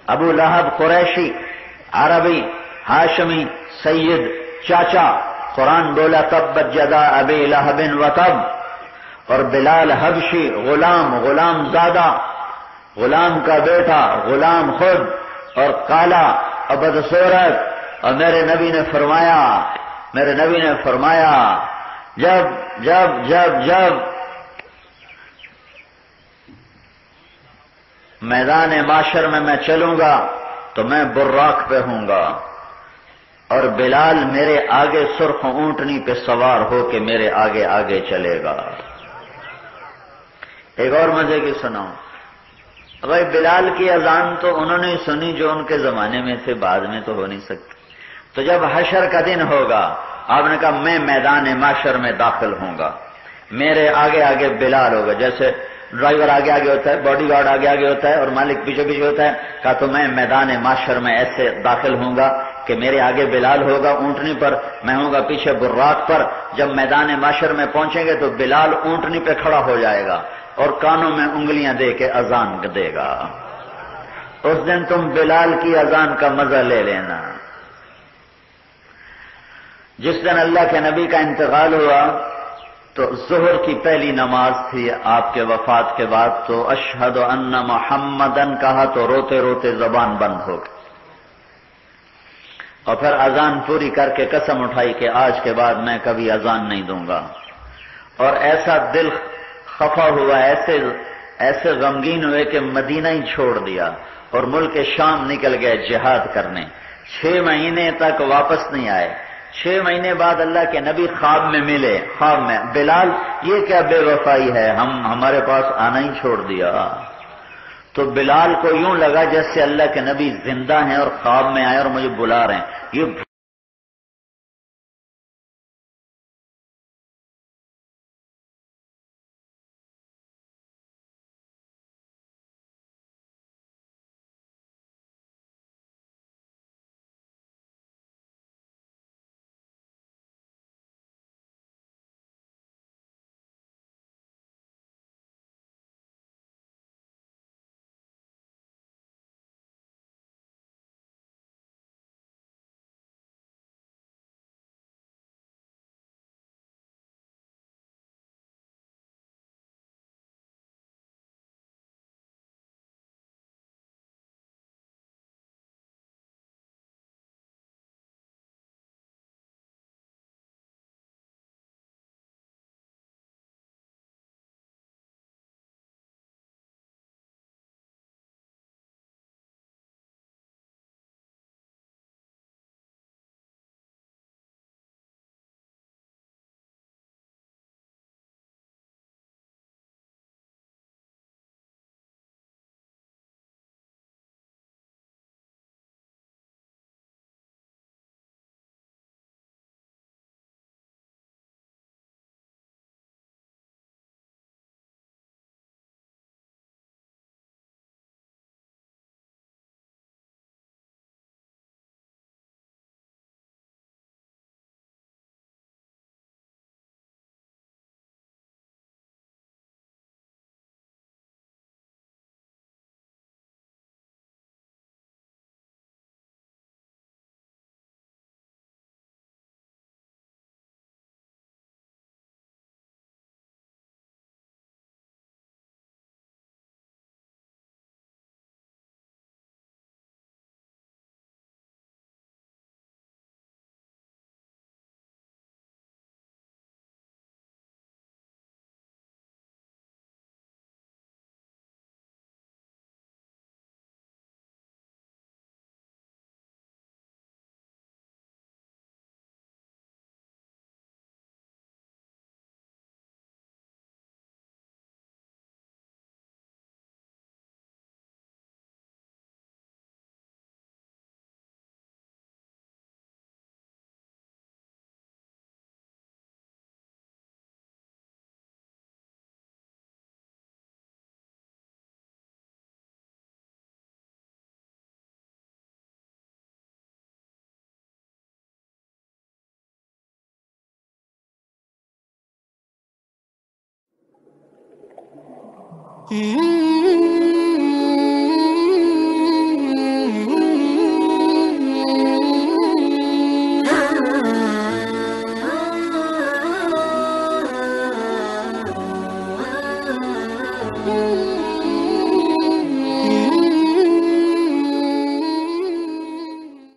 अबू लहब कुरैशी, अरबी, हाशमी, सैयद, चाचा। कुरान बोला तब्बत यदा अबी लहबिन व तब। और बिलाल हबशी, गुलाम, गुलाम ज़ादा, गुलाम का बेटा, गुलाम खुद, और काला और बदसूरत। और मेरे नबी ने फरमाया जब जब जब जब मैदान माशर में मैं चलूंगा तो मैं बुर्राक पे हूंगा और बिलाल मेरे आगे सुर्ख ऊंटनी पे सवार होके मेरे आगे आगे चलेगा। एक और मजे की सुनाऊं। भाई बिलाल की अजान तो उन्होंने सुनी जो उनके जमाने में थे, बाद में तो हो नहीं सकती। तो जब हशर का दिन होगा, आपने कहा मैं मैदान माशर में दाखिल होऊंगा, मेरे आगे आगे बिलाल होगा। जैसे ड्राइवर आगे आगे होता है, बॉडीगार्ड आगे आगे होता है और मालिक पीछे पीछे होता है। कहा तो मैं मैदान माशर में ऐसे दाखिल होऊंगा कि मेरे आगे बिलाल होगा ऊंटनी पर, मैं होऊंगा पीछे बुर्राक पर। जब मैदान माशर में पहुंचेंगे तो बिलाल ऊंटनी पे खड़ा हो जाएगा और कानों में उंगलियां दे के अजान देगा। उस दिन तुम बिलाल की अजान का मजा ले लेना। जिस दिन अल्लाह के नबी का इंतकाल हुआ तो ज़ुहर की पहली नमाज थी आपके वफात के बाद। तो अशहदु अन्ना मुहम्मदन कहा तो रोते रोते जबान बंद हो गई और फिर अजान पूरी करके कसम उठाई कि आज के बाद मैं कभी अजान नहीं दूंगा। और ऐसा दिल खफा हुआ, ऐसे गमगीन हुए कि मदीना ही छोड़ दिया और मुल्क शाम निकल गए जिहाद करने। 6 महीने तक वापस नहीं आए। 6 महीने बाद अल्लाह के नबी ख्वाब में मिले। ख्वाब में, बिलाल ये क्या बेवफाई है, हमारे पास आना ही छोड़ दिया। तो बिलाल को यूं लगा जैसे अल्लाह के नबी जिंदा हैं और ख्वाब में आए और मुझे बुला रहे हैं। ये Mm-hmm.